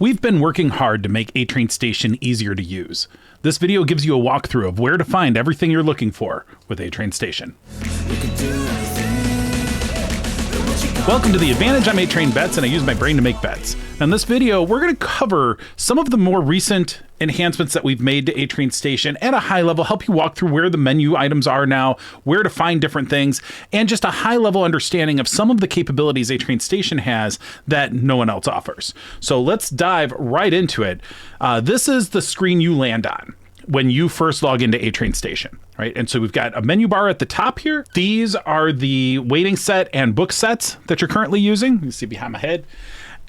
We've been working hard to make A-Train Station easier to use. This video gives you a walkthrough of where to find everything you're looking for with A-Train Station. Welcome to The Advantage. I'm A-Train Bets, and I use my brain to make bets. Now, in this video, we're going to cover some of the more recent enhancements that we've made to A-Train Station at a high level, help you walk through where the menu items are now, where to find different things, and just a high level understanding of some of the capabilities A-Train Station has that no one else offers. So let's dive right into it. This is the screen you land on when you first log into A-Train Station, right? And so we've got a menu bar at the top here. These are the waiting set and book sets that you're currently using. You can see behind my head.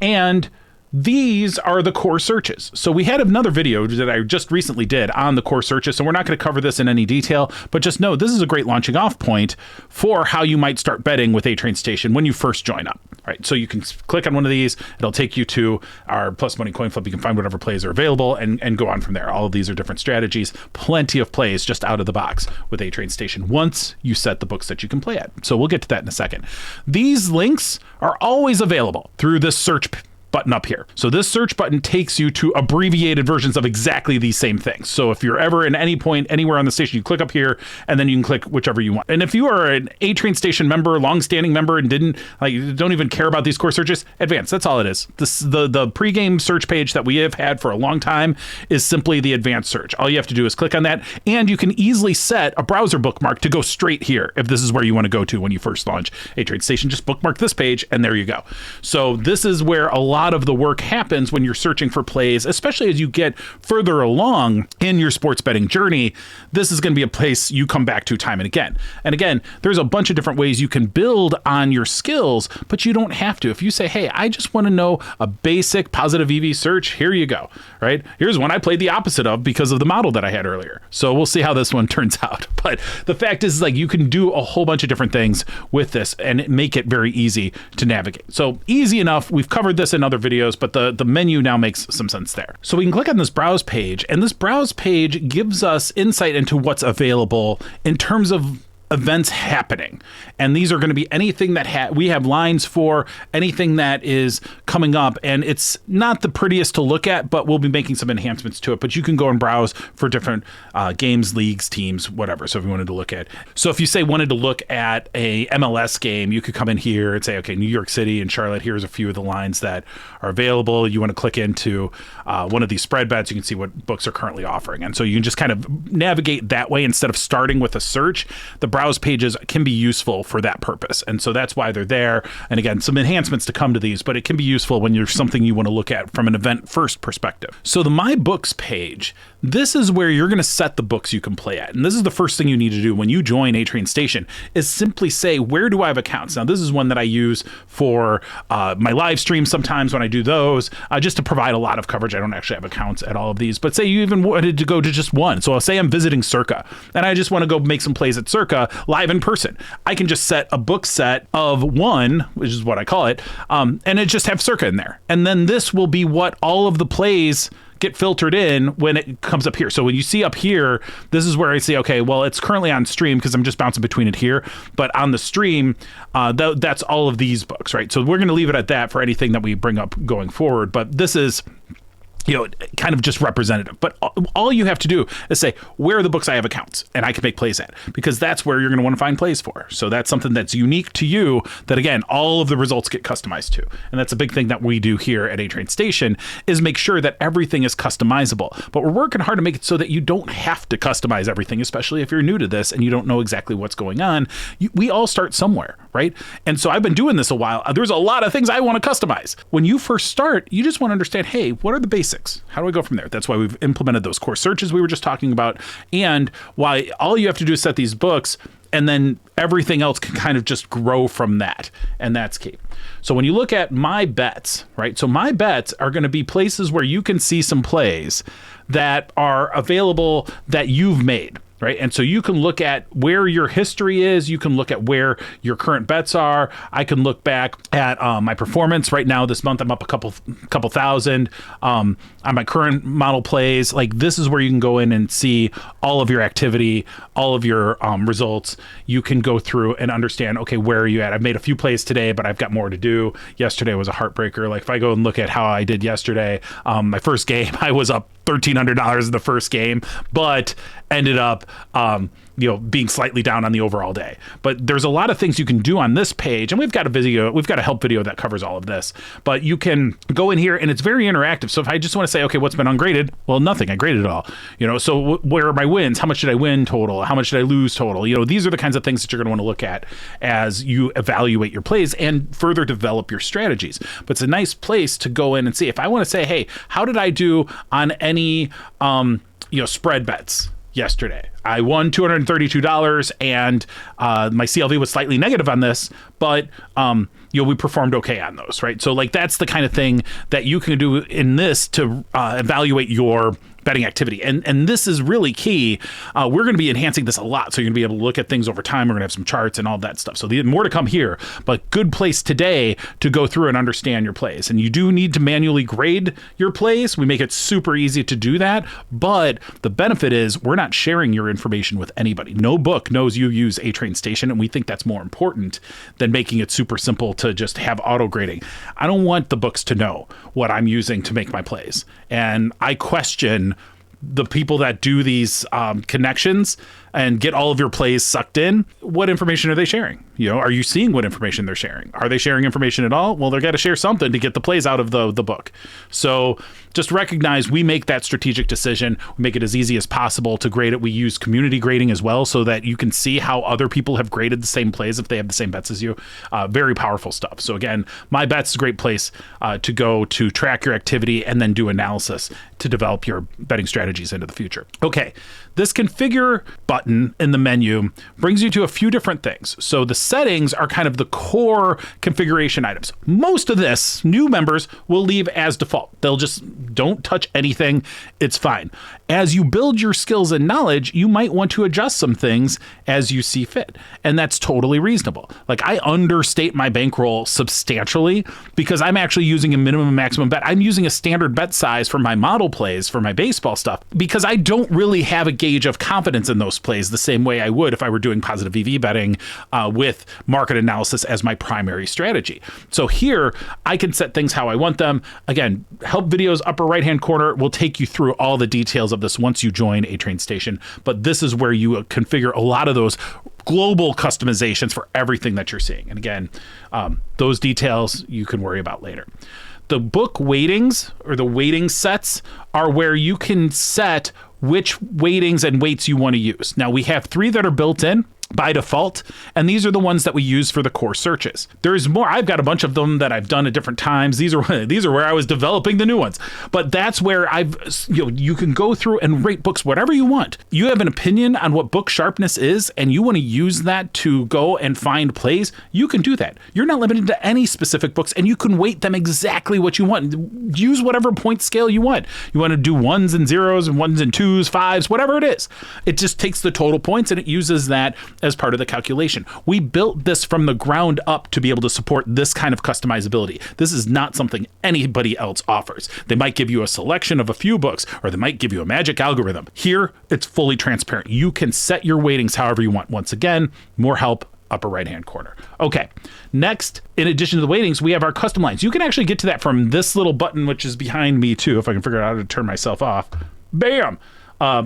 And these are the core searches. So we had another video that I just recently did on the core searches, so we're not going to cover this in any detail, but just know this is a great launching off point for how you might start betting with A-Train Station when you first join up. Right, so you can click on one of these, it'll take you to our plus money coin flip. You can find whatever plays are available and go on from there. All of these are different strategies, plenty of plays just out of the box with A-Train Station once you set the books that you can play at. So we'll get to that in a second. These links are always available through this search button up here. So this search button takes you to abbreviated versions of exactly these same things. So if you're ever in any point anywhere on the station, you click up here and then you can click whichever you want. And if you are an A-Train Station member, long-standing member, and don't even care about these core searches, advanced, that's all it is. The pre-game search page that we have had for a long time is simply the advanced search. All you have to do is click on that, and you can easily set a browser bookmark to go straight here if this is where you want to go to when you first launch A-Train Station. Just bookmark this page and there you go. So this is where a lot of the work happens when you're searching for plays, especially as you get further along in your sports betting journey. This is going to be a place you come back to time and again. And again, there's a bunch of different ways you can build on your skills, but you don't have to. If you say, hey, I just want to know a basic positive EV search, here you go, right? Here's one I played the opposite of because of the model that I had earlier. So we'll see how this one turns out. But the fact is, like, you can do a whole bunch of different things with this and make it very easy to navigate. So easy enough. We've covered this in other videos, but the menu now makes some sense there. So we can click on this browse page, and this browse page gives us insight into what's available in terms of events happening. And these are going to be anything that we have lines for, anything that is coming up. And it's not the prettiest to look at, but we'll be making some enhancements to it. But you can go and browse for different games, leagues, teams, whatever. So if you wanted to look at, so if you wanted to look at a MLS game, you could come in here and say, okay, New York City and Charlotte, here's a few of the lines that are available. You want to click into one of these spread bets, you can see what books are currently offering. And so you can just kind of navigate that way instead of starting with a search. The browse pages can be useful for that purpose. And so that's why they're there. And again, some enhancements to come to these, but it can be useful when you're something you want to look at from an event first perspective. So the My Books page, this is where you're going to set the books you can play at. And this is the first thing you need to do when you join A-Train Station is simply say, where do I have accounts? Now, this is one that I use for my live streams sometimes when I do those, just to provide a lot of coverage. I don't actually have accounts at all of these, but say you even wanted to go to just one. So I'll say I'm visiting Circa and I just want to go make some plays at Circa live in person. I can just set a book set of one, which is what I call it, and it just have Circa in there. And then this will be what all of the plays get filtered in when it comes up here. So when you see up here, this is where I say, okay, well, it's currently on stream because I'm just bouncing between it here. But on the stream, that's all of these books, right? So we're going to leave it at that for anything that we bring up going forward. But this is, kind of just representative. But all you have to do is say, where are the books I have accounts and I can make plays at? Because that's where you're going to want to find plays for. So that's something that's unique to you that, again, all of the results get customized to. And that's a big thing that we do here at A-Train Station is make sure that everything is customizable. But we're working hard to make it so that you don't have to customize everything, especially if you're new to this and you don't know exactly what's going on. We all start somewhere, right? And so I've been doing this a while. There's a lot of things I want to customize. When you first start, you just want to understand, hey, what are the basics? How do I go from there? That's why we've implemented those core searches we were just talking about, and why all you have to do is set these books, and then everything else can kind of just grow from that, and that's key. So when you look at My Bets, right? So My Bets are going to be places where you can see some plays that are available that you've made. right? And so you can look at where your history is. You can look at where your current bets are. I can look back at my performance right now. This month, I'm up a couple thousand on my current model plays. Like, this is where you can go in and see all of your activity, all of your results. You can go through and understand, okay, where are you at? I've made a few plays today, but I've got more to do. Yesterday was a heartbreaker. Like, if I go and look at how I did yesterday, my first game, I was up $1,300 in the first game, but ended up being slightly down on the overall day. But there's a lot of things you can do on this page, and we've got a help video that covers all of this. But you can go in here, and it's very interactive. So if I just want to say, okay, what's been ungraded? Well, nothing. I graded it all. So where are my wins? How much did I win total? How much did I lose total? These are the kinds of things that you're going to want to look at as you evaluate your plays and further develop your strategies. But it's a nice place to go in and see. If I want to say, hey, how did I do on any spread bets yesterday? I won $232, and my CLV was slightly negative on this, but we performed okay on those, right? So like, that's the kind of thing that you can do in this to evaluate your betting activity. And this is really key. We're going to be enhancing this a lot. So you're going to be able to look at things over time. We're going to have some charts and all that stuff. So more to come here, but good place today to go through and understand your plays. And you do need to manually grade your plays. We make it super easy to do that. But the benefit is we're not sharing your information with anybody. No book knows you use A Train Station. And we think that's more important than making it super simple to just have auto grading. I don't want the books to know what I'm using to make my plays. And I question the people that do these connections and get all of your plays sucked in. What information are they sharing? Are you seeing what information they're sharing? Are they sharing information at all? Well, they've got to share something to get the plays out of the book. So just recognize we make that strategic decision. We make it as easy as possible to grade it. We use community grading as well so that you can see how other people have graded the same plays if they have the same bets as you. Very powerful stuff. So again, My Bets is a great place to go to track your activity and then do analysis to develop your betting strategies into the future. Okay, this configure button in the menu brings you to a few different things. So the settings are kind of the core configuration items. Most of this, new members will leave as default. They'll just don't touch anything. It's fine. As you build your skills and knowledge, you might want to adjust some things as you see fit. And that's totally reasonable. Like, I understate my bankroll substantially because I'm actually using a minimum and maximum bet. I'm using a standard bet size for my model plays, for my baseball stuff, because I don't really have a gauge of confidence in those plays the same way I would if I were doing positive EV betting with market analysis as my primary strategy. So here, I can set things how I want them. Again, help videos, upper right-hand corner, will take you through all the details of this once you join A Train Station. But this is where you configure a lot of those global customizations for everything that you're seeing. And again, those details you can worry about later. The book weightings, or the weighting sets, are where you can set which weightings and weights you want to use. Now, we have 3 that are built in by default, and these are the ones that we use for the core searches. There's more. I've got a bunch of them that I've done at different times. These are where I was developing the new ones. But that's where you can go through and rate books whatever you want. You have an opinion on what book sharpness is, and you want to use that to go and find plays, you can do that. You're not limited to any specific books, and you can weight them exactly what you want. Use whatever point scale you want. You want to do 1s and 0s and 1s and 2s, 5s, whatever it is. It just takes the total points and it uses that as part of the calculation. We built this from the ground up to be able to support this kind of customizability. This is not something anybody else offers. They might give you a selection of a few books, or they might give you a magic algorithm. Here, it's fully transparent. You can set your weightings however you want. Once again, more help, upper right-hand corner. Okay, next, in addition to the weightings, we have our custom lines. You can actually get to that from this little button, which is behind me too, if I can figure out how to turn myself off. Bam!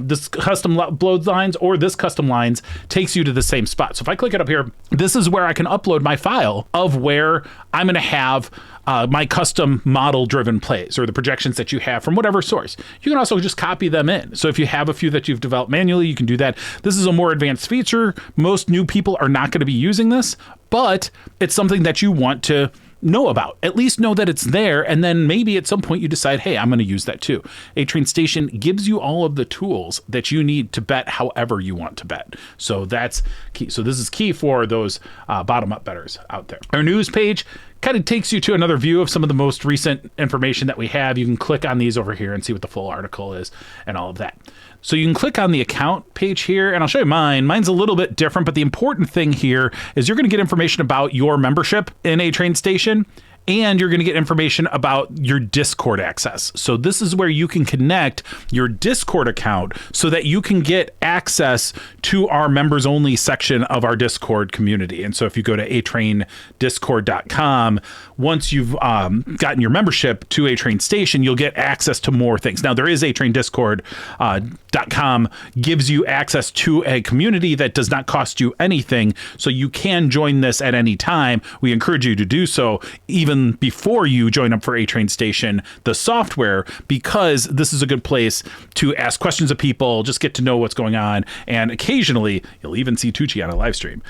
This custom upload lines or this custom lines takes you to the same spot. So if I click it up here, this is where I can upload my file of where I'm going to have my custom model driven plays, or the projections that you have from whatever source. You can also just copy them in. So if you have a few that you've developed manually, you can do that. This is a more advanced feature. Most new people are not going to be using this, but it's something that you want to know about. At least know that it's there, and then maybe at some point you decide, hey, I'm going to use that too. A Train Station gives you all of the tools that you need to bet however you want to bet. So that's key. So this is key for those bottom-up bettors out there. Our news page kind of takes you to another view of some of the most recent information that we have. You can click on these over here and see what the full article is and all of that. So you can click on the account page here, and I'll show you mine. Mine's a little bit different, but the important thing here is you're going to get information about your membership in A Train Station, and you're going to get information about your Discord access. So this is where you can connect your Discord account so that you can get access to our members only section of our Discord community. And so if you go to atraindiscord.com, once you've gotten your membership to A Train Station, you'll get access to more things. Now there is atraindiscord.com gives you access to a community that does not cost you anything. So you can join this at any time. We encourage you to do so even before you join up for A Train Station, the software, because this is a good place to ask questions of people, just get to know what's going on. And occasionally you'll even see Tucci on a live stream.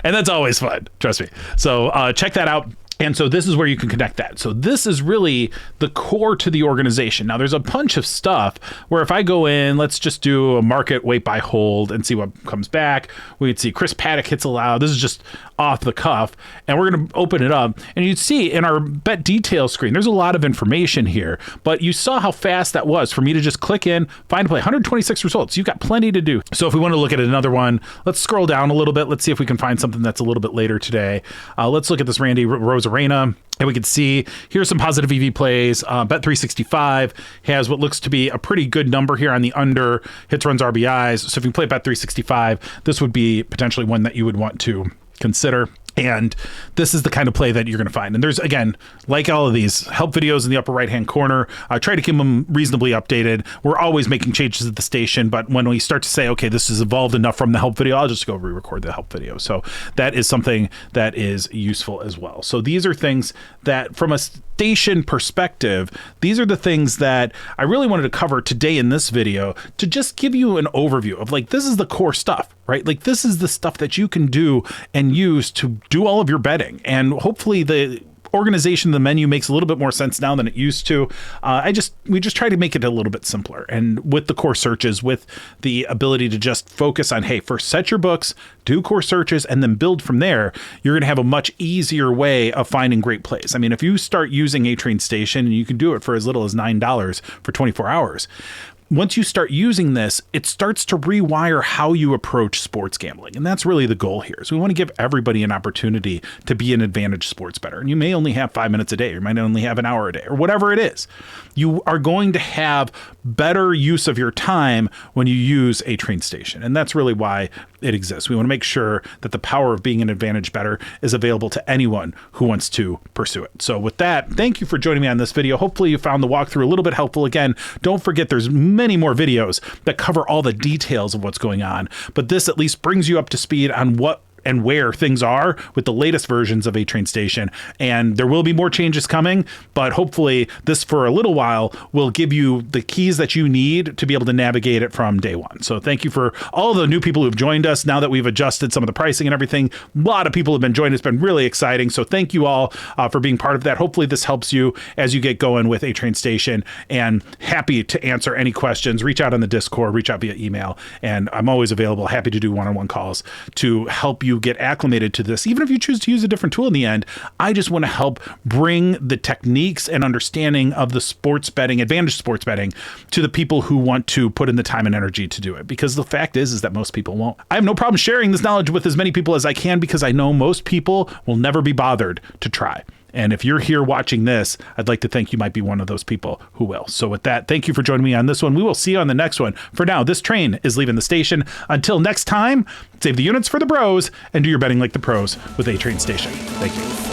And that's always fun. Trust me. So check that out. And so this is where you can connect that. So this is really the core to the organization. Now there's a bunch of stuff where if I go in, let's just do a market wait, buy, hold and see what comes back. We could see Chris Paddock hits allowed. This is just off the cuff. And we're going to open it up. And you'd see in our bet details screen, there's a lot of information here. But you saw how fast that was for me to just click in, find play, 126 results. You've got plenty to do. So if we want to look at another one, let's scroll down a little bit. Let's see if we can find something that's a little bit later today. Let's look at this Randy Rosarena. And we can see here's some positive EV plays. Bet365 has what looks to be a pretty good number here on the under hits, runs, RBIs. So if you play Bet365, this would be potentially one that you would want to consider. And this is the kind of play that you're going to find. And there's, again, like all of these, help videos in the upper right-hand corner. I try to keep them reasonably updated. We're always making changes at the station, but when we start to say, okay, this has evolved enough from the help video, I'll just go re-record the help video. So that is something that is useful as well. So these are things that, from a station perspective, these are the things that I really wanted to cover today in this video to just give you an overview of, like, this is the core stuff, right? Like, this is the stuff that you can do and use to do all of your betting. And hopefully the organization of the menu makes a little bit more sense now than it used to. We just try to make it a little bit simpler, and with the core searches, with the ability to just focus on, hey, first set your books, do core searches, and then build from there. You're going to have a much easier way of finding great plays. I mean, if you start using A Train Station, and you can do it for as little as $9 for 24 hours. Once you start using this, it starts to rewire how you approach sports gambling. And that's really the goal here. So we want to give everybody an opportunity to be an advantage sports bettor. And you may only have 5 minutes a day, or you might only have an hour a day, or whatever it is. You are going to have better use of your time when you use A Train Station. And that's really why it exists. We want to make sure that the power of being an advantage bettor is available to anyone who wants to pursue it. So with that, thank you for joining me on this video. Hopefully you found the walkthrough a little bit helpful. Again, don't forget there's many more videos that cover all the details of what's going on, but this at least brings you up to speed on what and where things are with the latest versions of A Train Station. And there will be more changes coming, but hopefully this, for a little while, will give you the keys that you need to be able to navigate it from day one. So thank you for all the new people who've joined us now that we've adjusted some of the pricing and everything. A lot of people have been joining. It's been really exciting. So thank you all for being part of that. Hopefully this helps you as you get going with A Train Station, and happy to answer any questions. Reach out on the Discord, reach out via email, and I'm always available, happy to do one-on-one calls to help you get acclimated to this. Even if you choose to use a different tool in the end, I just want to help bring the techniques and understanding of the sports betting, advantage sports betting, to the people who want to put in the time and energy to do it. Because the fact is that most people won't. I have no problem sharing this knowledge with as many people as I can, because I know most people will never be bothered to try. And if you're here watching this, I'd like to think you might be one of those people who will. So with that, thank you for joining me on this one. We will see you on the next one. For now, this train is leaving the station. Until next time, save the units for the bros and do your betting like the pros with A Train Station. Thank you.